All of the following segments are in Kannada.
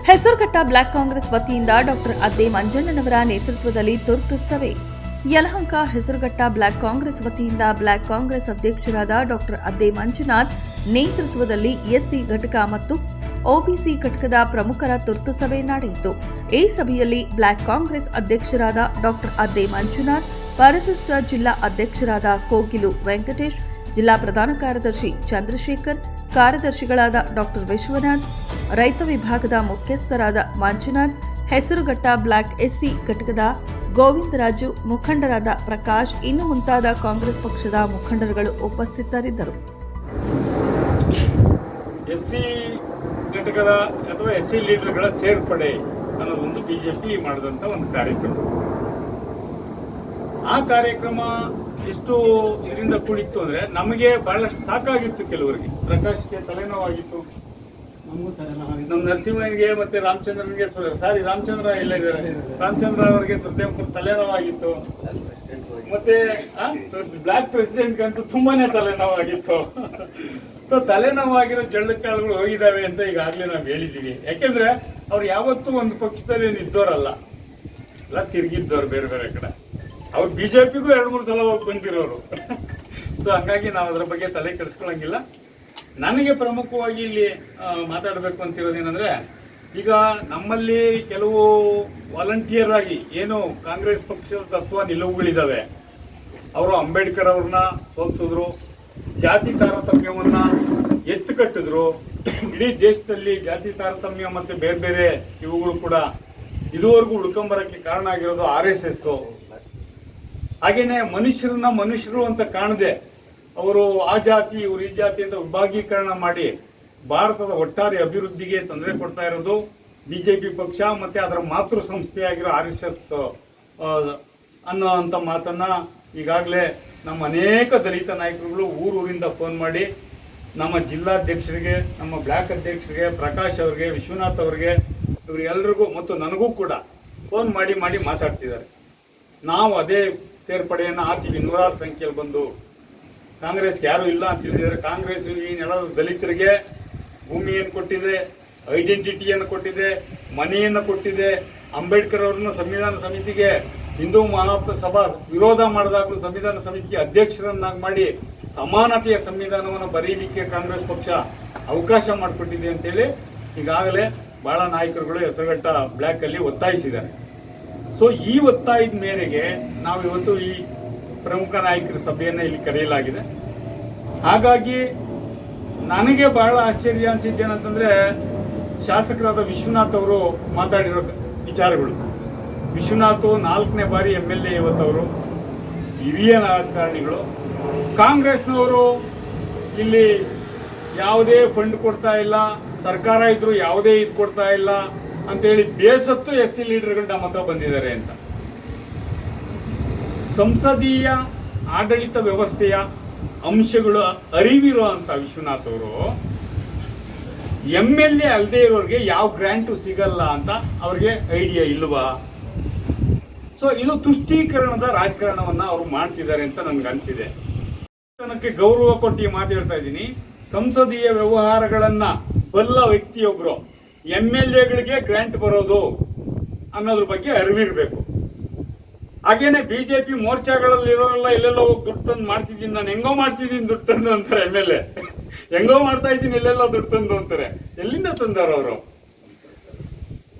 ಹೆಸರುಘಟ್ಟ ಬ್ಲಾಕ್ ಕಾಂಗ್ರೆಸ್ ವತಿಯಿಂದ ಡಾಕ್ಟರ್ ಅದ್ದೆ ಮಂಜಣ್ಣನವರ ನೇತೃತ್ವದಲ್ಲಿ ತುರ್ತು ಸಭೆ. ಯಲಹಂಕ ಹೆಸರುಘಟ್ಟ ಬ್ಲಾಕ್ ಕಾಂಗ್ರೆಸ್ ವತಿಯಿಂದ ಬ್ಲಾಕ್ ಕಾಂಗ್ರೆಸ್ ಅಧ್ಯಕ್ಷರಾದ ಡಾಕ್ಟರ್ ಅದ್ದೆ ಮಂಜುನಾಥ್ ನೇತೃತ್ವದಲ್ಲಿ ಎಸ್ಸಿ ಘಟಕ ಮತ್ತು ಒಬಿಸಿ ಘಟಕದ ಪ್ರಮುಖರ ತುರ್ತು ಸಭೆ ನಡೆಯಿತು. ಈ ಸಭೆಯಲ್ಲಿ ಬ್ಲಾಕ್ ಕಾಂಗ್ರೆಸ್ ಅಧ್ಯಕ್ಷರಾದ ಡಾಕ್ಟರ್ ಅದ್ದೆ ಮಂಜುನಾಥ್, ಪರಿಶಿಷ್ಟ ಜಿಲ್ಲಾ ಅಧ್ಯಕ್ಷರಾದ ಕೋಗಿಲು ವೆಂಕಟೇಶ್, ಜಿಲ್ಲಾ ಪ್ರಧಾನ ಕಾರ್ಯದರ್ಶಿ ಚಂದ್ರಶೇಖರ್, ಕಾರ್ಯದರ್ಶಿಗಳಾದ ಡಾಕ್ಟರ್ ವಿಶ್ವನಾಥ್, ರೈತ ವಿಭಾಗದ ಮುಖ್ಯಸ್ಥರಾದ ಮಂಜುನಾಥ್, ಹೆಸರುಘಟ್ಟ ಬ್ಲಾಕ್ ಎಸ್ಸಿ ಘಟಕದ ಗೋವಿಂದರಾಜು, ಮುಖಂಡರಾದ ಪ್ರಕಾಶ್ ಇನ್ನು ಮುಂತಾದ ಕಾಂಗ್ರೆಸ್ ಪಕ್ಷದ ಮುಖಂಡರುಗಳು ಉಪಸ್ಥಿತರಿದ್ದರು. ಎಸ್ಸಿ ಘಟಕದ ಅಥವಾ ಎಸ್ಸಿ ಲೀಡರ್ಗಳ ಸೇರ್ಪಡೆ ಅನ್ನೋದೊಂದು ಬಿಜೆಪಿ ಮಾಡಿದಂಥ ಒಂದು ಕಾರ್ಯಕ್ರಮ. ಆ ಕಾರ್ಯಕ್ರಮ ಎಷ್ಟು ಇದರಿಂದ ಕೂಡಿತ್ತು ಅಂದ್ರೆ ನಮಗೆ ಬಹಳಷ್ಟು ಸಾಕಾಗಿತ್ತು. ಕೆಲವರಿಗೆ ಪ್ರಕಾಶ್ಗೆ ತಲೆನೋವಾಗಿತ್ತು, ನಮ್ಮ ನರಸಿಂಹನಿಗೆ ಮತ್ತೆ ರಾಮಚಂದ್ರನಿಗೆ ರಾಮಚಂದ್ರ ಎಲ್ಲ ಇದ್ದಾರೆ, ರಾಮಚಂದ್ರ ಅವರಿಗೆ ಸ್ವಲ್ಪ ತಲೆನೋವಾಗಿತ್ತು. ಮತ್ತೆ ಬ್ಲಾಕ್ ಪ್ರೆಸಿಡೆಂಟ್ಗಂತೂ ತುಂಬಾನೇ ತಲೆನೋವಾಗಿತ್ತು. ಸೊ ತಲೆನೋವಾಗಿರೋ ಜಳ್ಳಕಾಳುಗಳು ಹೋಗಿದ್ದಾವೆ ಅಂತ ಈಗಾಗಲೇ ನಾವು ಹೇಳಿದ್ದೀವಿ. ಯಾಕೆಂದ್ರೆ ಅವ್ರು ಯಾವತ್ತೂ ಒಂದು ಪಕ್ಷದಲ್ಲಿ ನಿದ್ದೋರಲ್ಲ, ಎಲ್ಲ ತಿರುಗಿದ್ದವ್ರು ಬೇರೆ ಬೇರೆ ಕಡೆ. ಅವ್ರು ಬಿಜೆಪಿಗೂ 2-3 ಸಲ ಹೋಗಿ ಬಂದಿರೋರು. ಸೊ ಹಂಗಾಗಿ ನಾವು ಅದರ ಬಗ್ಗೆ ತಲೆ ಕೆಡಿಸ್ಕೊಳ್ಳಂಗಿಲ್ಲ. ನನಗೆ ಪ್ರಮುಖವಾಗಿ ಇಲ್ಲಿ ಮಾತಾಡಬೇಕು ಅಂತಿರೋದೇನೆಂದ್ರೆ, ಈಗ ನಮ್ಮಲ್ಲಿ ಕೆಲವು ವಾಲಂಟಿಯರ್ ಆಗಿ ಏನು ಕಾಂಗ್ರೆಸ್ ಪಕ್ಷದ ತತ್ವ ನಿಲುವುಗಳಿದ್ದಾವೆ, ಅವರು ಅಂಬೇಡ್ಕರ್ ಅವ್ರನ್ನ ಸೋಲಿಸಿದ್ರು, ಜಾತಿ ತಾರತಮ್ಯವನ್ನ ಎತ್ತು ಕಟ್ಟಿದ್ರು. ಇಡೀ ದೇಶದಲ್ಲಿ ಜಾತಿ ತಾರತಮ್ಯ ಮತ್ತೆ ಬೇರೆ ಬೇರೆ ಇವುಗಳು ಕೂಡ ಇದುವರೆಗೂ ಉಳ್ಕೊಂಬರಕ್ಕೆ ಕಾರಣ ಆಗಿರೋದು RSS. ಹಾಗೇನೆ ಮನುಷ್ಯರನ್ನ ಮನುಷ್ಯರು ಅಂತ ಕಾಣದೆ ಅವರು ಆ ಜಾತಿ ಇವರು ಈ ಜಾತಿ ಅಂತ ವಿಭಾಗೀಕರಣ ಮಾಡಿ ಭಾರತದ ಒಟ್ಟಾರೆ ಅಭಿವೃದ್ಧಿಗೆ ತೊಂದರೆ ಕೊಡ್ತಾ ಇರೋದು ಬಿಜೆಪಿ ಪಕ್ಷ ಮತ್ತೆ ಅದರ ಮಾತೃ ಸಂಸ್ಥೆಯಾಗಿರೋ RSS ಅನ್ನೋಂಥ ಮಾತನ್ನ ಈಗಾಗಲೇ ನಮ್ಮ ಅನೇಕ ದಲಿತ ನಾಯಕರುಗಳು ಊರೂರಿಂದ ಫೋನ್ ಮಾಡಿ ನಮ್ಮ ಜಿಲ್ಲಾಧ್ಯಕ್ಷರಿಗೆ, ನಮ್ಮ ಬ್ಲಾಕ್ ಅಧ್ಯಕ್ಷರಿಗೆ, ಪ್ರಕಾಶ್ ಅವರಿಗೆ, ವಿಶ್ವನಾಥ್ ಅವರಿಗೆ, ಇವರೆಲ್ಲರಿಗೂ ಮತ್ತು ನನಗೂ ಕೂಡ ಫೋನ್ ಮಾಡಿ ಮಾತಾಡ್ತಿದ್ದಾರೆ. ನಾವು ಅದೇ ಸೇರ್ಪಡೆಯನ್ನು ಆಗ್ತೀವಿ. 100 ಸಂಖ್ಯೆಯಲ್ಲಿ ಬಂದು ಕಾಂಗ್ರೆಸ್ಗೆ ಯಾರು ಇಲ್ಲ ಅಂತ ಹೇಳಿದ್ದಾರೆ. ಕಾಂಗ್ರೆಸ್ ಈ ನೆಲದ ದಲಿತರಿಗೆ ಭೂಮಿಯನ್ನು ಕೊಟ್ಟಿದೆ, ಐಡೆಂಟಿಟಿಯನ್ನು ಕೊಟ್ಟಿದೆ, ಮನೆಯನ್ನು ಕೊಟ್ಟಿದೆ. ಅಂಬೇಡ್ಕರ್ ಅವ್ರನ್ನ ಸಂವಿಧಾನ ಸಮಿತಿಗೆ ಹಿಂದೂ ಮಹಾಸಭಾ ವಿರೋಧ ಮಾಡಿದಾಗಲೂ ಸಂವಿಧಾನ ಸಮಿತಿಗೆ ಅಧ್ಯಕ್ಷರನ್ನಾಗಿ ಮಾಡಿ ಸಮಾನತೆಯ ಸಂವಿಧಾನವನ್ನು ಬರೀಲಿಕ್ಕೆ ಕಾಂಗ್ರೆಸ್ ಪಕ್ಷ ಅವಕಾಶ ಮಾಡಿಕೊಟ್ಟಿದೆ ಅಂತೇಳಿ ಈಗಾಗಲೇ ಬಹಳ ನಾಯಕರುಗಳು ಹೆಸರುಘಟ್ಟ ಬ್ಲಾಕ್ ಅಲ್ಲಿ ಒತ್ತಾಯಿಸಿದ್ದಾರೆ. ಸೊ ಈ ಒತ್ತಾಯದ ಮೇರೆಗೆ ನಾವು ಇವತ್ತು ಈ ಪ್ರಮುಖ ನಾಯಕರ ಸಭೆಯನ್ನು ಇಲ್ಲಿ ಕರೆಯಲಾಗಿದೆ. ಹಾಗಾಗಿ ನನಗೆ ಬಹಳ ಆಶ್ಚರ್ಯ ಅನಿಸಿದ್ದೇನಂತಂದ್ರೆ, ಶಾಸಕರಾದ ವಿಶ್ವನಾಥ್ ಅವರು ಮಾತಾಡಿರೋ ವಿಚಾರಗಳು. ವಿಶ್ವನಾಥ್ 4ನೇ ಬಾರಿ MLA ಇವತ್ತವರು, ಹಿರಿಯ ರಾಜಕಾರಣಿಗಳು. ಕಾಂಗ್ರೆಸ್ನವರು ಇಲ್ಲಿ ಯಾವುದೇ ಫಂಡ್ ಕೊಡ್ತಾ ಇಲ್ಲ, ಸರ್ಕಾರ ಇದ್ರು ಯಾವುದೇ ಇದು ಕೊಡ್ತಾ ಇಲ್ಲ ಅಂತೇಳಿ ಬೇಸತ್ತು SC ಲೀಡರ್ಗಳು ನಮ್ಮ ಹತ್ರ ಬಂದಿದ್ದಾರೆ ಅಂತ. ಸಂಸದೀಯ ಆಡಳಿತ ವ್ಯವಸ್ಥೆಯ ಅಂಶಗಳು ಅರಿವಿರೋ ಅಂತ ವಿಶ್ವನಾಥ್ ಅವರು MLA ಅಲ್ಲದೆ ಇರೋರಿಗೆ ಯಾವ ಗ್ರಾಂಟು ಸಿಗಲ್ಲ ಅಂತ ಅವ್ರಿಗೆ ಐಡಿಯಾ ಇಲ್ವಾ? ಸೊ ಇದು ತುಷ್ಟೀಕರಣದ ರಾಜಕಾರಣವನ್ನ ಅವರು ಮಾಡ್ತಿದ್ದಾರೆ ಅಂತ ನನ್ಗೆ ಅನಿಸಿದೆ. ನನಗೆ ಗೌರವ ಕೊಟ್ಟು ಮಾತಾಡ್ತಾ ಇದ್ದೀನಿ. ಸಂಸದೀಯ ವ್ಯವಹಾರಗಳನ್ನ ಬಲ್ಲ ವ್ಯಕ್ತಿಯೊಬ್ರು MLAಗಳಿಗೆ ಗ್ರಾಂಟ್ ಬರೋದು ಅನ್ನೋದ್ರ ಬಗ್ಗೆ ಅರಿವಿರಬೇಕು. ಹಾಗೇನೆ ಬಿಜೆಪಿ ಮೋರ್ಚಾಗಳಲ್ಲಿರೋರೆಲ್ಲ ಎಲ್ಲೆಲ್ಲೋ ಹೋಗಿ ದುಡ್ಡು ತಂದು ಮಾಡ್ತಿದ್ದೀನಿ, ನಾನು ಹೆಂಗೋ ಮಾಡ್ತಿದ್ದೀನಿ ದುಡ್ಡು ತಂದು ಅಂತಾರೆ. MLA ಹೆಂಗೋ ಮಾಡ್ತಾ ಇದ್ದೀನಿ ಎಲ್ಲೆಲ್ಲೋ ದುಡ್ಡು ತಂದು ಅಂತಾರೆ. ಎಲ್ಲಿಂದ ತಂದಾರ ಅವರು?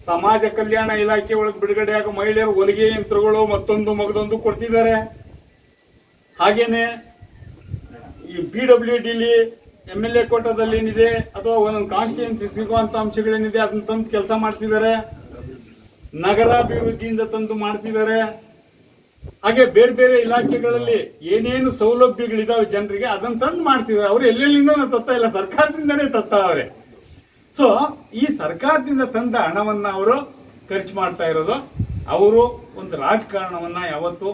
ಸಮಾಜ ಕಲ್ಯಾಣ ಇಲಾಖೆ ಒಳಗೆ ಬಿಡುಗಡೆ ಆಗೋ ಮಹಿಳೆಯರು ಹೊಲಿಗೆ ಯಂತ್ರಗಳು ಮತ್ತೊಂದು ಮಗದೊಂದು ಕೊಡ್ತಿದ್ದಾರೆ. ಹಾಗೇನೆ ಈ PWDಲಿ MLA ಕೋಟಾದಲ್ಲಿ ಏನಿದೆ ಅಥವಾ ಒಂದೊಂದು ಕಾನ್ಸ್ಟಿಟ್ಯೂನ್ಸಿ ಸಿಗುವಂತ ಅಂಶಗಳೇನಿದೆ ಅದನ್ನ ತಂದು ಕೆಲಸ ಮಾಡ್ತಿದ್ದಾರೆ. ನಗರಾಭಿವೃದ್ಧಿಯಿಂದ ತಂದು ಮಾಡ್ತಿದ್ದಾರೆ. ಹಾಗೆ ಬೇರೆ ಬೇರೆ ಇಲಾಖೆಗಳಲ್ಲಿ ಏನೇನು ಸೌಲಭ್ಯಗಳಿದಾವೆ ಜನರಿಗೆ ಅದನ್ನ ತಂದು ಮಾಡ್ತಿದ್ದಾರೆ. ಅವರು ಎಲ್ಲೆಲ್ಲಿಂದ ತತ್ತಾ ಇಲ್ಲ, ಸರ್ಕಾರದಿಂದನೇ ತತ್ತಾವ್ರೆ. ಸೊ ಈ ಸರ್ಕಾರದಿಂದ ತಂದ ಹಣವನ್ನ ಅವರು ಖರ್ಚು ಮಾಡ್ತಾ ಇರೋದು. ಅವರು ಒಂದು ರಾಜಕಾರಣವನ್ನ ಯಾವತ್ತು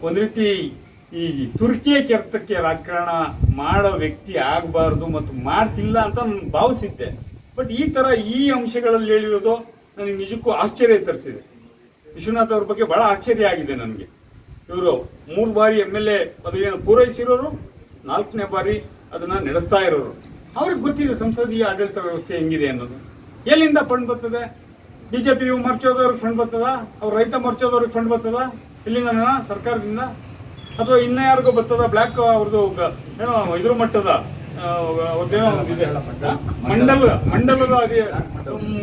ಒಂದು ರೀತಿ ಈ ತುರ್ಕಿಯ ಕೆರ್ತಕ್ಕೆ ರಾಜಕಾರಣ ಮಾಡೋ ವ್ಯಕ್ತಿ ಆಗಬಾರ್ದು ಮತ್ತು ಮಾಡ್ತಿಲ್ಲ ಅಂತ ನಾನು ಭಾವಿಸಿದ್ದೆ. ಬಟ್ ಈ ತರ ಈ ಅಂಶಗಳಲ್ಲಿ ಹೇಳಿರೋದು ನನಗೆ ನಿಜಕ್ಕೂ ಆಶ್ಚರ್ಯ ತರಿಸಿದೆ. ವಿಶ್ವನಾಥ್ ಅವ್ರ ಬಗ್ಗೆ ಬಹಳ ಆಶ್ಚರ್ಯ ಆಗಿದೆ ನನಗೆ. ಇವರು 3 ಬಾರಿ MLA ಪದವಿಯನ್ನು ಪೂರೈಸಿರೋರು, 4ನೇ ಬಾರಿ ಅದನ್ನ ನಡೆಸ್ತಾ ಇರೋರು. ಅವ್ರಿಗೆ ಗೊತ್ತಿದೆ ಸಂಸದೀಯ ಆಡಳಿತ ವ್ಯವಸ್ಥೆ ಹೆಂಗಿದೆ ಅನ್ನೋದು. ಎಲ್ಲಿಂದ ಫಂಡ್ ಬರ್ತದೆ? BJP ಮರ್ಚೋದವ್ರಿಗೆ ಫಂಡ್ ಬರ್ತದ? ಅವ್ರ ರೈತ ಮರ್ಚೋದವ್ರಿಗೆ ಫಂಡ್ ಬರ್ತದ? ಇಲ್ಲಿಂದ ಸರ್ಕಾರದಿಂದ ಅಥವಾ ಇನ್ನೂ ಯಾರಿಗೂ ಬರ್ತದ? ಬ್ಲ್ಯಾಕ್ ಅವ್ರದ್ದು ಏನೋ ಇದ್ರ ಮಟ್ಟದ ಅವ್ರದ್ದೇನೋ ಇದೆ ಮಂಡಲದ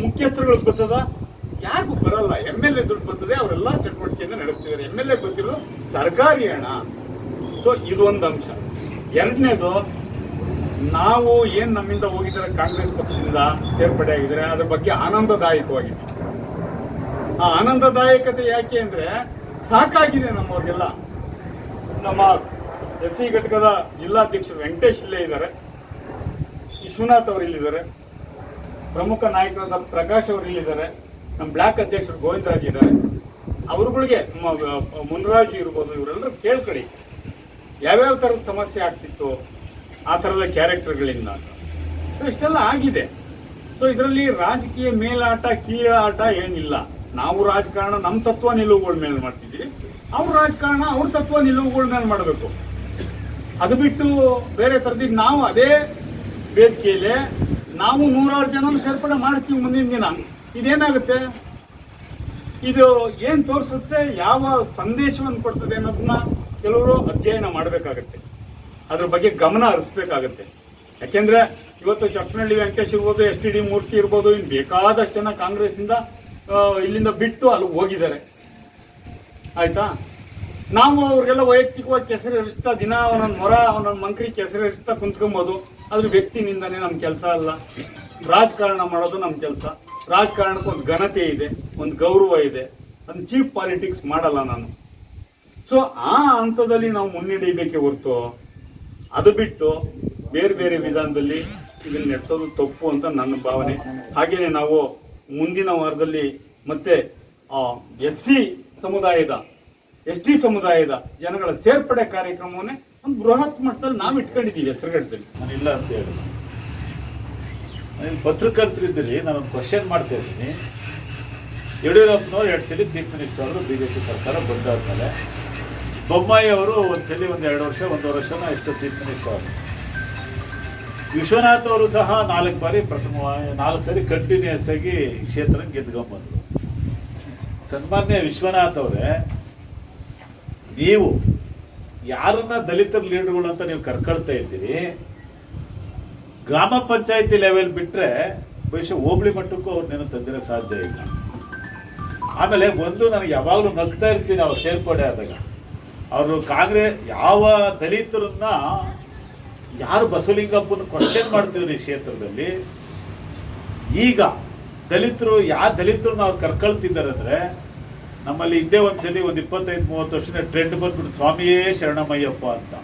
ಮುಖ್ಯಸ್ಥರುಗಳಿಗೆ ಬರ್ತದ? ಯಾರಿಗೂ ಬರಲ್ಲ. MLA ದುಡ್ಡು ಬರ್ತದೆ, ಅವರೆಲ್ಲ ಚಟುವಟಿಕೆಯನ್ನು ನಡೆಸ್ತಿದ್ದಾರೆ. MLA ಗೊತ್ತಿರೋದು ಸರ್ಕಾರಿ ಹಣ. ಸೊ ಇದು ಒಂದು ಅಂಶ. ಎರಡನೇದು, ನಾವು ಏನು ನಮ್ಮಿಂದ ಹೋಗಿದ್ದಾರೆ ಕಾಂಗ್ರೆಸ್ ಪಕ್ಷದಿಂದ ಸೇರ್ಪಡೆ ಆಗಿದ್ದಾರೆ ಅದ್ರ ಬಗ್ಗೆ ಆನಂದದಾಯಕವಾಗಿದೆ. ಆ ಆನಂದದಾಯಕತೆ ಯಾಕೆ ಅಂದರೆ ಸಾಕಾಗಿದೆ ನಮ್ಮವ್ರಿಗೆಲ್ಲ. ನಮ್ಮ SC ಘಟಕದ ಜಿಲ್ಲಾಧ್ಯಕ್ಷರು ವೆಂಕಟೇಶ್ ಇಲ್ಲೇ ಇದ್ದಾರೆ, ವಿಶ್ವನಾಥ್ ಅವರು ಇಲ್ಲಿದ್ದಾರೆ, ಪ್ರಮುಖ ನಾಯಕರಾದ ಪ್ರಕಾಶ್ ಅವರು ಇಲ್ಲಿದ್ದಾರೆ, ನಮ್ಮ ಬ್ಲ್ಯಾಕ್ ಅಧ್ಯಕ್ಷರು ಗೋವಿಂದರಾಜ್ ಇದ್ದಾರೆ. ಅವ್ರುಗಳಿಗೆ ಮುನ್ರಾಜು ಇರ್ಬೋದು, ಇವರೆಲ್ಲರೂ ಕೇಳ್ಕೊಳ್ಳಿ ಯಾವ್ಯಾವ ಥರದ ಸಮಸ್ಯೆ ಆಗ್ತಿತ್ತು ಆ ಥರದ ಕ್ಯಾರೆಕ್ಟರ್ಗಳಿಂದ. ಇಷ್ಟೆಲ್ಲ ಆಗಿದೆ. ಸೊ ಇದರಲ್ಲಿ ರಾಜಕೀಯ ಮೇಲಾಟ ಕೀಳಾಟ ಏನಿಲ್ಲ. ನಾವು ರಾಜಕಾರಣ ನಮ್ಮ ತತ್ವ ನಿಲುವುಗಳ ಮೇಲೆ ಮಾಡ್ತಿದ್ದೀವಿ, ಅವ್ರ ರಾಜಕಾರಣ ಅವ್ರ ತತ್ವ ನಿಲುವುಗಳ ಮೇಲೆ ಮಾಡಬೇಕು. ಅದು ಬಿಟ್ಟು ಬೇರೆ ಥರದ್ದು ನಾವು ಅದೇ ವೇದಿಕೆಯಲ್ಲಿ ನಾವು 100 ಜನ ಸೇರ್ಪಡೆ ಮಾಡಿಸ್ತೀವಿ ಮುಂದಿನ ದಿನ. ಇದೇನಾಗುತ್ತೆ? ಇದು ಏನು ತೋರಿಸುತ್ತೆ, ಯಾವ ಸಂದೇಶವನ್ನು ಕೊಡ್ತದೆ ಅನ್ನೋದನ್ನ ಕೆಲವರು ಅಧ್ಯಯನ ಮಾಡಬೇಕಾಗತ್ತೆ, ಅದ್ರ ಬಗ್ಗೆ ಗಮನ ಹರಿಸ್ಬೇಕಾಗತ್ತೆ. ಯಾಕೆಂದರೆ ಇವತ್ತು ಚಕ್ಕನಹಳ್ಳಿ ವೆಂಕಟೇಶ್ ಇರ್ಬೋದು, STD ಮೂರ್ತಿ ಇರ್ಬೋದು, ಇನ್ನು ಬೇಕಾದಷ್ಟು ಜನ ಕಾಂಗ್ರೆಸ್ಸಿಂದ ಇಲ್ಲಿಂದ ಬಿಟ್ಟು ಅಲ್ಲಿ ಹೋಗಿದ್ದಾರೆ. ಆಯಿತಾ? ನಾವು ಅವ್ರಿಗೆಲ್ಲ ವೈಯಕ್ತಿಕವಾಗಿ ಕೆಸರು ಹರಿಸ್ತಾ ದಿನ ಒಂದೊಂದು ಮೊರ ಒಂದೊಂದು ಮಂಕ್ರಿ ಕೆಸರು ಹರಿಸ್ತಾ ಕುಂತ್ಕೊಬೋದು. ಅದ್ರ ವ್ಯಕ್ತಿ ನಿಂದನೆ ನಮ್ಮ ಕೆಲಸ ಅಲ್ಲ. ರಾಜಕಾರಣ ಮಾಡೋದು ನಮ್ಮ ಕೆಲಸ. ರಾಜಕಾರಣಕ್ಕೆ ಒಂದು ಘನತೆ ಇದೆ, ಒಂದು ಗೌರವ ಇದೆ. ಅದನ್ನ ಚೀಪ್ ಪಾಲಿಟಿಕ್ಸ್ ಮಾಡಲ್ಲ ನಾನು. ಸೊ ಆ ಹಂತದಲ್ಲಿ ನಾವು ಮುನ್ನಡೆಯಬೇಕೇ ಹೊರತು ಅದು ಬಿಟ್ಟು ಬೇರೆ ಬೇರೆ ವಿಧಾನದಲ್ಲಿ ಇದನ್ನು ನಡೆಸೋದು ತಪ್ಪು ಅಂತ ನನ್ನ ಭಾವನೆ. ಹಾಗೆಯೇ ನಾವು ಮುಂದಿನ ವಾರದಲ್ಲಿ ಮತ್ತೆ SC ಸಮುದಾಯದ ST ಸಮುದಾಯದ ಜನಗಳ ಸೇರ್ಪಡೆ ಕಾರ್ಯಕ್ರಮವನ್ನೇ ಒಂದು ಬೃಹತ್ ಮಟ್ಟದಲ್ಲಿ ನಾವು ಇಟ್ಕೊಂಡಿದ್ದೀವಿ ಹೆಸರುಗಟ್ಟದಲ್ಲಿ. ನಾನು ಇಲ್ಲ ಅಂತ ಹೇಳಿ ನಾನು ಪತ್ರಕರ್ತರಿದ್ದಲ್ಲಿ ನಾನೊಂದು ಕ್ವಶನ್ ಮಾಡ್ತಾ ಇದ್ದೀನಿ. ಯಡಿಯೂರಪ್ಪನವರು 2 ಸಲ ಚೀಫ್ ಮಿನಿಸ್ಟರ್ ಅವರು BJP ಸರ್ಕಾರ ಬಂದಾದ್ಮೇಲೆ, ಬೊಮ್ಮಾಯಿ ಅವರು ಒಂದು ಸಲ 1-2 ವರ್ಷ 1.5 ವರ್ಷನ ಎಷ್ಟು ಚೀಫ್ ಮಿನಿಸ್ಟರ್ ಅವರು. ವಿಶ್ವನಾಥ್ ಅವರು ಸಹ 4 ಬಾರಿ 4 ಸರಿ ಕಂಟಿನ್ಯೂಸ್ ಆಗಿ ಕ್ಷೇತ್ರ ಗೆದ್ಕೊಂಡ್ಬಂದರು. ಸನ್ಮಾನ್ಯ ವಿಶ್ವನಾಥ್ ಅವರೇ, ನೀವು ಯಾರನ್ನ ದಲಿತರ ಲೀಡರ್ಗಳು ಅಂತ ನೀವು ಕರ್ಕೊಳ್ತಾ ಇದ್ದೀರಿ, ಗ್ರಾಮ ಪಂಚಾಯತಿ ಲೆವೆಲ್ ಬಿಟ್ಟರೆ ಬಹುಶಃ ಹೋಬಳಿ ಮಟ್ಟಕ್ಕೂ ಅವ್ರನ್ನೇನು ತಂದಿರೋಕ್ಕೆ ಸಾಧ್ಯ ಇಲ್ಲ. ಆಮೇಲೆ ಒಂದು ನನಗೆ ಯಾವಾಗಲೂ ನಗ್ತಾ ಇರ್ತೀನಿ, ಅವ್ರು ಸೇರ್ಪಡೆ ಆದಾಗ ಅವರು ಕಾಂಗ್ರೆಸ್ ಯಾವ ದಲಿತರನ್ನ ಯಾರು ಬಸವಲಿಂಗಪ್ಪನ ಕ್ವಶನ್ ಮಾಡ್ತಿದ್ರು ಈ ಕ್ಷೇತ್ರದಲ್ಲಿ, ಈಗ ದಲಿತರು ಯಾವ ದಲಿತರನ್ನ ಅವ್ರು ಕರ್ಕೊಳ್ತಿದ್ದಾರೆ ಅಂದರೆ, ನಮ್ಮಲ್ಲಿ ಹಿಂದೆ ಒಂದ್ಸಲಿ 25-30 ವರ್ಷದ ಟ್ರೆಂಡ್ ಬಂದ್ಬಿಟ್ಟು ಸ್ವಾಮಿಯೇ ಶರಣಮಯ್ಯಪ್ಪ ಅಂತ.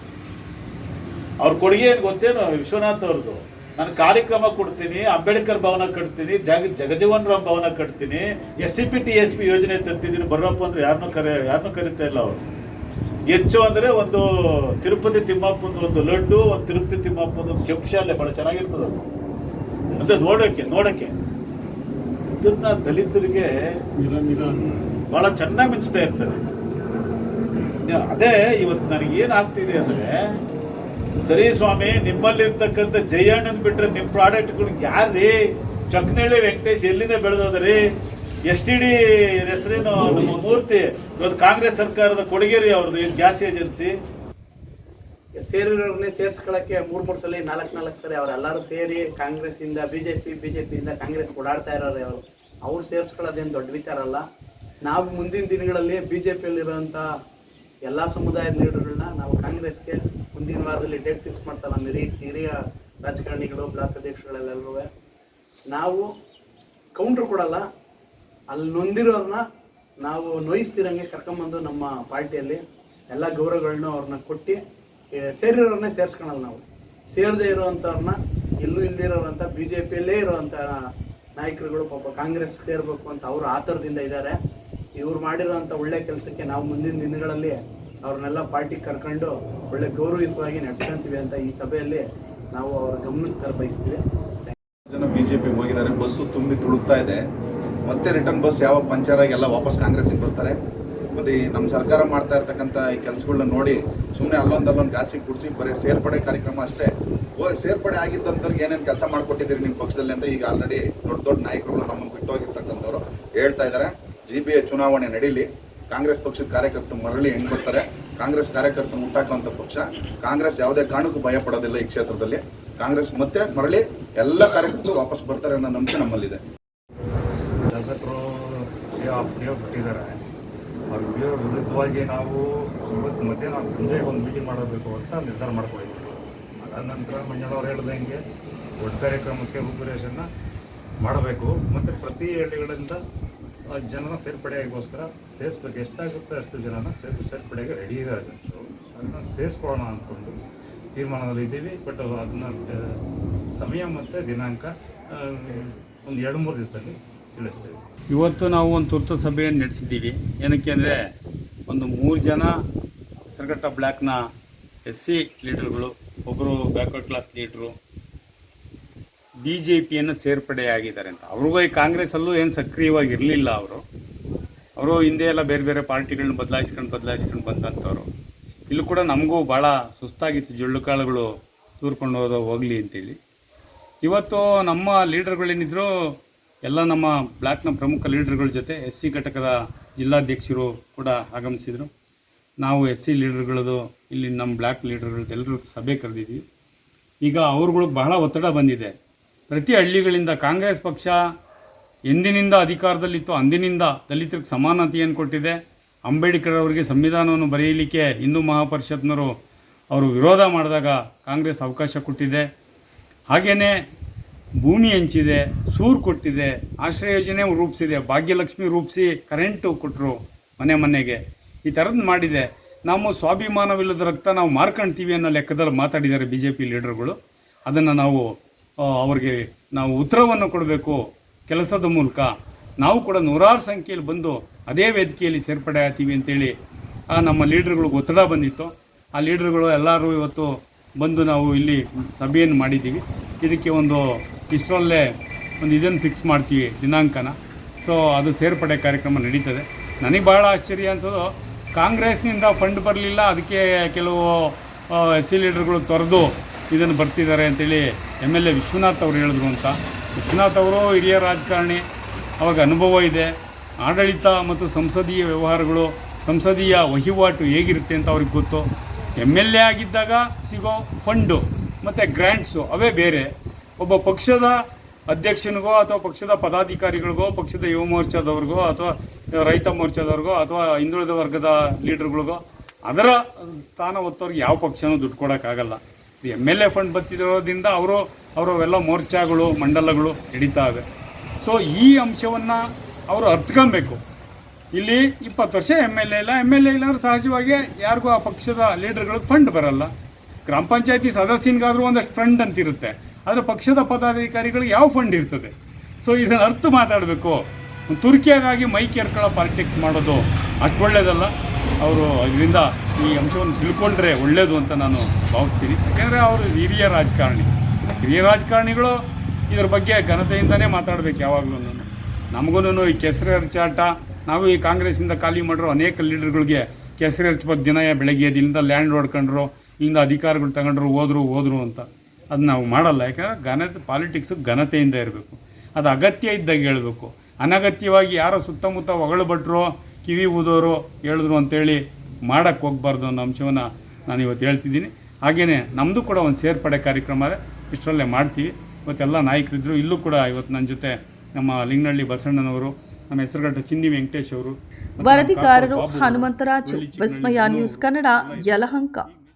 ಅವ್ರ ಕೊಡುಗೆ ಏನು ಗೊತ್ತೇನು ವಿಶ್ವನಾಥ್ ಅವ್ರದ್ದು? ನಾನು ಕಾರ್ಯಕ್ರಮ ಕೊಡ್ತೀನಿ, ಅಂಬೇಡ್ಕರ್ ಭವನ ಕಟ್ತೀನಿ, ಜಗಜೀವನ್ ರಾಮ್ ಭವನ ಕಟ್ತೀನಿ, SCP TSP ಯೋಜನೆ ತಂತಿದ್ದೀನಿ, ಬರ್ರಪ್ಪ ಅಂದ್ರೆ ಯಾರನ್ನೂ ಕರಿತಾ ಇಲ್ಲ ಅವರು. ಹೆಚ್ಚು ಅಂದರೆ ಒಂದು ತಿರುಪತಿ ತಿಮ್ಮಪ್ಪಂದು ಒಂದು ಲಡ್ಡು, ಒಂದು ತಿರುಪತಿ ತಿಮ್ಮಪ್ಪಂದು ಒಂದು ಕೆಂಪು ಶಾಲೆ, ಭಾಳ ಚೆನ್ನಾಗಿರ್ತದೆ ಅದು. ಅಂದರೆ ನೋಡೋಕ್ಕೆ ಇದನ್ನ ದಲಿತರಿಗೆ ಭಾಳ ಚೆನ್ನಾಗಿ ಮಿಂಚ್ತಾ ಇರ್ತದೆ. ಅದೇ ಇವತ್ತು ನನಗೆ ಏನಾಗ್ತಿದೆ ಅಂದರೆ, ಸರಿ ಸ್ವಾಮಿ, ನಿಮ್ಮಲ್ಲಿರ್ತಕ್ಕಂಥ ಜಯಣ್ಣನ ಬಿಟ್ಟರೆ ನಿಮ್ಮ ಪ್ರಾಡಕ್ಟ್ಗಳಿಗೆ ಯಾರ್ರೀ? ಚಕ್ಕನಹಳ್ಳಿ ವೆಂಕಟೇಶ್ ಎಲ್ಲಿಂದ ಬೆಳೆದೋದ್ರಿ? STD ಹೆಸರೇನು ನಮ್ಮ ಮೂರ್ತಿ, ಇವತ್ತು ಕಾಂಗ್ರೆಸ್ ಸರ್ಕಾರದ ಕೊಡುಗೆರಿ ಅವ್ರದ್ದು ಗ್ಯಾಸ್ ಏಜೆನ್ಸಿ. ಸೇರಿರೋರ್ನೇ ಸೇರ್ಸ್ಕೊಳ್ಳೋಕ್ಕೆ 3 ಸಲ 4 ಸರಿ ಅವರೆಲ್ಲರೂ ಸೇರಿ ಕಾಂಗ್ರೆಸ್ಸಿಂದ BJPಯಿಂದ ಕಾಂಗ್ರೆಸ್ ಓಡಾಡ್ತಾ ಇರೋರು. ಅವ್ರು ಸೇರಿಸ್ಕೊಳ್ಳೋದೇನು ದೊಡ್ಡ ವಿಚಾರ ಅಲ್ಲ. ನಾವು ಮುಂದಿನ ದಿನಗಳಲ್ಲಿ BJPಯಲ್ಲಿರೋಂಥ ಎಲ್ಲ ಸಮುದಾಯದ ಲೀಡರ್ಗಳನ್ನ ನಾವು ಕಾಂಗ್ರೆಸ್ಗೆ ಮುಂದಿನ ವಾರದಲ್ಲಿ ಡೇಟ್ ಫಿಕ್ಸ್ ಮಾಡ್ತಾರೆ. ನಮ್ಮ ಹಿರಿಯ ರಾಜಕಾರಣಿಗಳು, ಬ್ಲಾಕ್ ಅಧ್ಯಕ್ಷಗಳೆಲ್ಲರೂ ನಾವು ಕೌಂಟ್ರ್ ಕೊಡಲ್ಲ. ಅಲ್ಲಿ ನೊಂದಿರೋರನ್ನ ನಾವು ನೋಯಿಸ್ತಿರಂಗೆ ಕರ್ಕೊಂಬಂದು ನಮ್ಮ ಪಾರ್ಟಿಯಲ್ಲಿ ಎಲ್ಲ ಗೌರವಗಳನ್ನ ಅವ್ರನ್ನ ಕೊಟ್ಟು ಸೇರಿರೋರನ್ನೇ ಸೇರಿಸ್ಕೊಳಲ್ಲ. ನಾವು ಸೇರದೇ ಇರೋವಂಥವ್ರನ್ನ, ಎಲ್ಲೂ ಇಲ್ದಿರೋರಂಥ BJPಯಲ್ಲೇ ಇರೋವಂಥ ನಾಯಕರುಗಳು ಪಾಪ ಕಾಂಗ್ರೆಸ್ ಸೇರಬೇಕು ಅಂತ ಅವರು ಆತರದಿಂದ ಇದ್ದಾರೆ. ಇವ್ರು ಮಾಡಿರೋಂಥ ಒಳ್ಳೆ ಕೆಲಸಕ್ಕೆ ನಾವು ಮುಂದಿನ ದಿನಗಳಲ್ಲಿ ಅವ್ರನ್ನೆಲ್ಲ ಪಾರ್ಟಿಗೆ ಕರ್ಕೊಂಡು ಒಳ್ಳೆ ಗೌರವಯುತವಾಗಿ ನಡೆಸ್ಕೊಂತೀವಿ ಅಂತ ಈ ಸಭೆಯಲ್ಲಿ ನಾವು ಅವ್ರ ಗಮನಕ್ಕೆ ತರಬಯಸ್ತೀವಿ. ಜನ BJP ಹೋಗಿದ್ದಾರೆ, ಬಸ್ಸು ತುಂಬಿ ತುಳುಕ್ತಾ ಇದೆ. ಮತ್ತೆ ರಿಟರ್ನ್ ಬಸ್ ಯಾವ ಪಂಚರ್ ಆಗಿ ಎಲ್ಲ ವಾಪಸ್ ಕಾಂಗ್ರೆಸ್ಸಿಗೆ ಬರ್ತಾರೆ. ಮತ್ತು ಈ ನಮ್ಮ ಸರ್ಕಾರ ಮಾಡ್ತಾ ಇರ್ತಕ್ಕಂಥ ಈ ಕೆಲಸಗಳನ್ನ ನೋಡಿ ಸುಮ್ಮನೆ ಅಲ್ಲೊಂದು ಗಾಸಿಗೆ ಕುಡಿಸಿ ಬರೀ ಸೇರ್ಪಡೆ ಕಾರ್ಯಕ್ರಮ ಅಷ್ಟೇ. ಸೇರ್ಪಡೆ ಆಗಿದ್ದಂಥವ್ರಿಗೆ ಏನೇನು ಕೆಲಸ ಮಾಡಿಕೊಟ್ಟಿದ್ದೀರಿ ನಿಮ್ಮ ಪಕ್ಷದಲ್ಲಿ ಅಂತ ಈಗ ಆಲ್ರೆಡಿ ದೊಡ್ಡ ನಾಯಕರುಗಳು ನಮ್ಮನ್ನು ಬಿಟ್ಟು ಹೋಗಿರ್ತಕ್ಕಂಥವ್ರು ಹೇಳ್ತಾ ಇದ್ದಾರೆ. GBA ಚುನಾವಣೆ ನಡೀಲಿ, ಕಾಂಗ್ರೆಸ್ ಪಕ್ಷದ ಕಾರ್ಯಕರ್ತರು ಮರಳಿ ಹೆಂಗೆ ಬರ್ತಾರೆ, ಕಾಂಗ್ರೆಸ್ ಕಾರ್ಯಕರ್ತರು ಮುಟ್ಟಾಕುವಂಥ ಪಕ್ಷ. ಕಾಂಗ್ರೆಸ್ ಯಾವುದೇ ಕಾರಣಕ್ಕೂ ಭಯ ಪಡೋದಿಲ್ಲ. ಈ ಕ್ಷೇತ್ರದಲ್ಲಿ ಕಾಂಗ್ರೆಸ್ ಮತ್ತೆ ಮರಳಿ ಎಲ್ಲ ಕಾರ್ಯಕರ್ತರು ವಾಪಸ್ ಬರ್ತಾರೆ ಅನ್ನೋ ನಂಬಿಕೆ ನಮ್ಮಲ್ಲಿದೆ. ಶಾಸಕರು ವಿಡಿಯೋ ಬಿಟ್ಟಿದ್ದಾರೆ. ಆ ವಿಡಿಯೋ ವಿರುದ್ಧವಾಗಿ ನಾವು ಇವತ್ತು ಮಧ್ಯಾಹ್ನ ಸಂಜೆ ಒಂದು ಮೀಟಿಂಗ್ ಮಾಡಬೇಕು ಅಂತ ನಿರ್ಧಾರ ಮಾಡ್ಕೊಂಡಿದ್ದೀವಿ. ಅದಾದ ನಂತರ ಮಂಜಣ್ಣವ್ರು ಹೇಳಿದಂಗೆ ದೊಡ್ಡ ಕಾರ್ಯಕ್ರಮಕ್ಕೆ ರೂಪುರೇಷೆಯನ್ನು ಮಾಡಬೇಕು ಮತ್ತು ಪ್ರತಿ ಹಳ್ಳಿಗಳಿಂದ ಜನನ ಸೇರ್ಪಡೆಗೋಸ್ಕರ ಸೇರಿಸ್ಬೇಕು. ಎಷ್ಟಾಗುತ್ತೆ ಅಷ್ಟು ಜನನ ಸೇರ್ಪಡೆಗೆ ರೆಡಿ ಇದ್ದಾರೆ ಜನರು. ಅದನ್ನು ಸೇರಿಸ್ಕೊಳ್ಳೋಣ ಅಂದ್ಕೊಂಡು ತೀರ್ಮಾನದಲ್ಲಿ ಇದ್ದೀವಿ. ಬಟ್ ಅದನ್ನು ಸಮಯ ಮತ್ತು ದಿನಾಂಕ ಒಂದು 2-3 ದಿವಸದಲ್ಲಿ ತಿಳಿಸ್ತೇವೆ. ಇವತ್ತು ನಾವು ಒಂದು ತುರ್ತು ಸಭೆಯನ್ನು ನಡೆಸಿದ್ದೀವಿ. ಏನಕ್ಕೆ ಅಂದರೆ ಒಂದು 3 ಜನ ಹೆಸರುಘಟ್ಟ ಬ್ಲ್ಯಾಕ್ನ SC ಲೀಡರ್ಗಳು, ಒಬ್ಬರು ಬ್ಯಾಕ್ವರ್ಡ್ ಕ್ಲಾಸ್ ಲೀಡ್ರು BJPಯನ್ನು ಸೇರ್ಪಡೆಯಾಗಿದ್ದಾರೆ ಅಂತ. ಅವ್ರಿಗೂ ಈ ಕಾಂಗ್ರೆಸ್ಸಲ್ಲೂ ಏನು ಸಕ್ರಿಯವಾಗಿ ಇರಲಿಲ್ಲ. ಅವರು ಹಿಂದೆ ಎಲ್ಲ ಬೇರೆ ಬೇರೆ ಪಾರ್ಟಿಗಳನ್ನ ಬದಲಾಯಿಸ್ಕೊಂಡು ಬಂದಂಥವ್ರು. ಇಲ್ಲೂ ಕೂಡ ನಮಗೂ ಭಾಳ ಸುಸ್ತಾಗಿತ್ತು, ಜೊಳ್ಳುಕಾಳುಗಳು ತೂರ್ಕೊಂಡು ಹೋಗಲಿ ಅಂತೇಳಿ. ಇವತ್ತು ನಮ್ಮ ಲೀಡರ್ಗಳೇನಿದ್ರು ಎಲ್ಲ ನಮ್ಮ ಬ್ಲ್ಯಾಕ್ನ ಪ್ರಮುಖ ಲೀಡರ್ಗಳ ಜೊತೆ SC ಘಟಕದ ಜಿಲ್ಲಾಧ್ಯಕ್ಷರು ಕೂಡ ಆಗಮಿಸಿದರು. ನಾವು SC ಲೀಡರ್ಗಳದು ಇಲ್ಲಿ ನಮ್ಮ ಬ್ಲ್ಯಾಕ್ ಲೀಡರ್ಗಳದ್ದು ಎಲ್ಲರೂ ಸಭೆ ಕರೆದಿದ್ವಿ. ಈಗ ಅವ್ರುಗಳಿಗೆ ಬಹಳ ಒತ್ತಡ ಬಂದಿದೆ. ಪ್ರತಿ ಹಳ್ಳಿಗಳಿಂದ ಕಾಂಗ್ರೆಸ್ ಪಕ್ಷ ಎಂದಿನಿಂದ ಅಧಿಕಾರದಲ್ಲಿತ್ತು ಅಂದಿನಿಂದ ದಲಿತರಿಗೆ ಸಮಾನತೆಯನ್ನು ಕೊಟ್ಟಿದೆ. ಅಂಬೇಡ್ಕರ್ ಅವರಿಗೆ ಸಂವಿಧಾನವನ್ನು ಬರೆಯಲಿಕ್ಕೆ ಹಿಂದೂ ಮಹಾಪರಿಷತ್ನವರು ಅವರು ವಿರೋಧ ಮಾಡಿದಾಗ ಕಾಂಗ್ರೆಸ್ ಅವಕಾಶ ಕೊಟ್ಟಿದೆ. ಹಾಗೆಯೇ ಭೂಮಿ ಹಂಚಿದೆ, ಸೂರು ಕೊಟ್ಟಿದೆ, ಆಶ್ರಯ ಯೋಜನೆ ರೂಪಿಸಿದೆ, ಭಾಗ್ಯಲಕ್ಷ್ಮಿ ರೂಪಿಸಿ ಕರೆಂಟು ಕೊಟ್ಟರು ಮನೆಗೆ. ಈ ಥರದ್ದು ಮಾಡಿದೆ. ನಾವು ಸ್ವಾಭಿಮಾನವಿಲ್ಲದ ರಕ್ತ ನಾವು ಮಾರ್ಕೊಳ್ತೀವಿ ಅನ್ನೋ ಲೆಕ್ಕದಲ್ಲಿ ಮಾತಾಡಿದ್ದಾರೆ BJP ಲೀಡರ್ಗಳು. ಅದನ್ನು ಅವ್ರಿಗೆ ನಾವು ಉತ್ತರವನ್ನು ಕೊಡಬೇಕು ಕೆಲಸದ ಮೂಲಕ. ನಾವು ಕೂಡ ನೂರಾರು ಸಂಖ್ಯೆಯಲ್ಲಿ ಬಂದು ಅದೇ ವೇದಿಕೆಯಲ್ಲಿ ಸೇರ್ಪಡೆ ಆಗ್ತೀವಿ ಅಂತೇಳಿ ನಮ್ಮ ಲೀಡರ್ಗಳಿಗೆ ಒತ್ತಡ ಬಂದಿತ್ತು. ಆ ಲೀಡರ್ಗಳು ಎಲ್ಲರೂ ಇವತ್ತು ಬಂದು ನಾವು ಇಲ್ಲಿ ಸಭೆಯನ್ನು ಮಾಡಿದ್ದೀವಿ. ಇದಕ್ಕೆ ಇಷ್ಟರಲ್ಲೇ ಇದನ್ನು ಫಿಕ್ಸ್ ಮಾಡ್ತೀವಿ ದಿನಾಂಕನ. ಸೊ ಅದು ಸೇರ್ಪಡೆ ಕಾರ್ಯಕ್ರಮ ನಡೀತದೆ. ನನಗೆ ಭಾಳ ಆಶ್ಚರ್ಯ ಅನಿಸೋದು, ಕಾಂಗ್ರೆಸ್ನಿಂದ ಫಂಡ್ ಬರಲಿಲ್ಲ, ಅದಕ್ಕೆ ಕೆಲವು SC ಲೀಡರ್ಗಳು ತೊರೆದು ಇದನ್ನು ಬರ್ತಿದ್ದಾರೆ ಅಂತೇಳಿ MLA ವಿಶ್ವನಾಥ್ ಅವರು ಹೇಳಿದ್ರು ಅಂತ. ವಿಶ್ವನಾಥ್ ಅವರು ಹಿರಿಯ ರಾಜಕಾರಣಿ, ಅವಾಗ ಅನುಭವ ಇದೆ. ಆಡಳಿತ ಮತ್ತು ಸಂಸದೀಯ ವ್ಯವಹಾರಗಳು, ಸಂಸದೀಯ ವಹಿವಾಟು ಹೇಗಿರುತ್ತೆ ಅಂತ ಅವ್ರಿಗೆ ಗೊತ್ತು. MLA ಆಗಿದ್ದಾಗ ಸಿಗೋ ಫಂಡು ಮತ್ತು ಗ್ರ್ಯಾಂಟ್ಸು ಅವೇ ಬೇರೆ. ಒಬ್ಬ ಪಕ್ಷದ ಅಧ್ಯಕ್ಷನಿಗೋ ಅಥವಾ ಪಕ್ಷದ ಪದಾಧಿಕಾರಿಗಳಿಗೋ, ಪಕ್ಷದ ಯುವ ಮೋರ್ಚಾದವ್ರಿಗೋ ಅಥವಾ ರೈತ ಮೋರ್ಚಾದವ್ರಿಗೋ ಅಥವಾ ಹಿಂದುಳಿದ ವರ್ಗದ ಲೀಡರ್ಗಳಿಗೋ ಅದರ ಸ್ಥಾನ ಹೊತ್ತವ್ರಿಗೆ ಯಾವ ಪಕ್ಷನೂ ದುಡ್ಡು ಕೊಡೋಕ್ಕಾಗಲ್ಲ. MLA ಫಂಡ್ ಬರ್ತಿರೋದ್ರಿಂದ ಅವರೆಲ್ಲ ಮೋರ್ಚಾಗಳು ಮಂಡಲಗಳು ನಡೀತಾವೆ. ಸೊ ಈ ಅಂಶವನ್ನು ಅವರು ಅರ್ಥಕೊಬೇಕು. ಇಲ್ಲಿ 20 ವರ್ಷ MLA ಇಲ್ಲಾಂದ್ರೆ ಸಹಜವಾಗಿ ಯಾರಿಗೂ ಆ ಪಕ್ಷದ ಲೀಡರ್ಗಳಿಗೆ ಫಂಡ್ ಬರಲ್ಲ. ಗ್ರಾಮ ಪಂಚಾಯತಿ ಸದಸ್ಯನಿಗಾದರೂ ಒಂದಷ್ಟು ಫಂಡ್ ಅಂತಿರುತ್ತೆ, ಆದರೆ ಪಕ್ಷದ ಪದಾಧಿಕಾರಿಗಳಿಗೆ ಯಾವ ಫಂಡ್ ಇರ್ತದೆ? ಸೊ ಇದನ್ನು ಅರ್ಥ ಮಾತಾಡಬೇಕು. ತುರ್ಕಿಯಾಗಾಗಿ ಮೈಕ್ ಏರ್ಕೊಳ್ಳೋ ಪಾಲಿಟಿಕ್ಸ್ ಮಾಡೋದು ಅಷ್ಟು ಒಳ್ಳೆಯದಲ್ಲ. ಅವರು ಇದರಿಂದ ಈ ಅಂಶವನ್ನು ತಿಳ್ಕೊಂಡ್ರೆ ಒಳ್ಳೆಯದು ಅಂತ ನಾನು ಭಾವಿಸ್ತೀನಿ. ಯಾಕೆಂದರೆ ಅವರು ಹಿರಿಯ ರಾಜಕಾರಣಿಗಳು ಇದ್ರ ಬಗ್ಗೆ ಘನತೆಯಿಂದನೇ ಮಾತಾಡಬೇಕು ಯಾವಾಗಲೂ. ನಮಗೂ ಈ ಕೆಸರು ಹರ್ಚಾಟ, ನಾವು ಈ ಕಾಂಗ್ರೆಸ್ಸಿಂದ ಖಾಲಿ ಮಾಡಿರೋ ಅನೇಕ ಲೀಡರ್ಗಳಿಗೆ ಕೆಸರು ಹರ್ಚ್ಬೋದು. ದಿನ ಬೆಳಗ್ಗೆ ಇಲ್ಲಿಂದ ಲ್ಯಾಂಡ್ ಹೊಡ್ಕೊಂಡ್ರು, ಇಲ್ಲಿಂದ ಅಧಿಕಾರಗಳು ತಗೊಂಡ್ರು, ಹೋದ್ರು ಅಂತ. ಅದು ನಾವು ಮಾಡಲ್ಲ. ಯಾಕಂದರೆ ಪಾಲಿಟಿಕ್ಸು ಘನತೆಯಿಂದ ಇರಬೇಕು. ಅದು ಅಗತ್ಯ ಇದ್ದಾಗ ಹೇಳಬೇಕು. ಅನಗತ್ಯವಾಗಿ ಯಾರೋ ಸುತ್ತಮುತ್ತ ಹೊಗಳು ಭಟ್ರು, ಕಿವಿ ಊದೋರು ಹೇಳಿದ್ರು ಅಂತೇಳಿ ಮಾಡೋಕ್ಕೆ ಹೋಗಬಾರ್ದು ಅನ್ನೋ ಅಂಶವನ್ನು ನಾನು ಇವತ್ತು ಹೇಳ್ತಿದ್ದೀನಿ. ಹಾಗೆಯೇ ನಮ್ಮದು ಕೂಡ ಒಂದು ಸೇರ್ಪಡೆ ಕಾರ್ಯಕ್ರಮ ಇಷ್ಟರಲ್ಲೇ ಮಾಡ್ತೀವಿ. ಇವತ್ತೆಲ್ಲ ನಾಯಕರಿದ್ದರು. ಇಲ್ಲೂ ಕೂಡ ಇವತ್ತು ನನ್ನ ಜೊತೆ ನಮ್ಮ ಲಿಂಗನಹಳ್ಳಿ ಬಸಣ್ಣನವರು, ನಮ್ಮ ಹೆಸರುಘಟ್ಟ ಚಿನ್ನಿ ವೆಂಕಟೇಶ್ ಅವರು, ವರದಿಗಾರರು ಹನುಮಂತರಾಜು, ವಿಸ್ಮಯ ನ್ಯೂಸ್ ಕನ್ನಡ, ಯಲಹಂಕ.